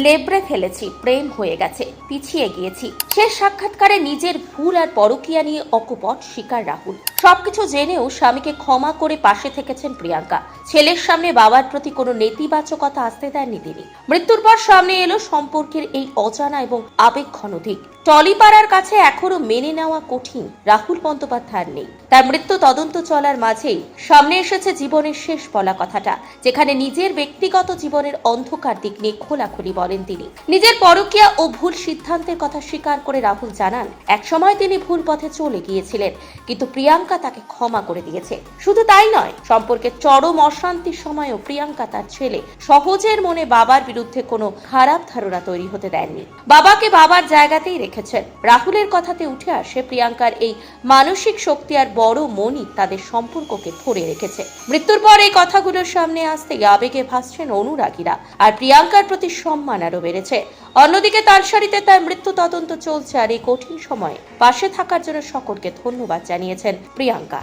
লেবড়ে ফেলেছি, প্রেম হয়ে গেছে, পিছিয়ে গিয়েছি। শেষ সাক্ষাৎকারে নিজের ভুল আর পরকীয়া নিয়ে অকপট স্বীকার রাহুল। সবকিছু জেনেও স্বামীকে ক্ষমা করে পাশে থেকেছেন প্রিয়াঙ্কা। ছেলের সামনে বাবার প্রতি কোনো নেতিবাচকতা আসতে দেননি তিনি। মৃত্যুর পর সামনে এলো সম্পর্কের এই অজানা এবং আবেগঘন দিক। টলিপাড়ার কাছে এখনো মেনে নেওয়া কঠিন রাহুল বন্দ্যোপাধ্যায়ের নেই। তার মৃত্যু তদন্ত চলার মাঝেই সামনে এসেছে জীবনের শেষ বলা কথাটা, যেখানে নিজের ব্যক্তিগত জীবনের অন্ধকার দিক নিয়ে খোলাখুলি বলেন তিনি। নিজের পরকীয়া ও ভুল সিদ্ধান্তের কথা স্বীকার করে রাহুল জানান, একসময় তিনি ভুল পথে চলে গিয়েছিলেন, কিন্তু প্রিয়াঙ্কা তাকে ক্ষমা করে দিয়েছে। শুধু তাই নয়, সম্পর্কের চরম অশান্তির সময়ও প্রিয়াঙ্কা তার ছেলে সহজের মনে বাবার বিরুদ্ধে কোনো খারাপ ধারণা তৈরি হতে দেননি। বাবাকে বাবার জায়গাতেই রেখেছেন। রাহুলের কথাতে উঠে আসে প্রিয়াঙ্কার এই মানসিক শক্তি আর বড় মনই তাদের সম্পর্ককে ধরে রেখেছে। মৃত্যুর পর এই কথাগুলোর সামনে আসতেই আবেগে ভাসছেন অনুরাগীরা, আর প্রিয়াঙ্কার প্রতি সম্মান আরো বেড়েছে। অন্যদিকে তালসারীতে তার মৃত্যু তদন্ত চলছে, আর এই কঠিন সময়ে পাশে থাকার জন্য সকলকে ধন্যবাদ জানিয়েছেন প্রিয়াঙ্কা।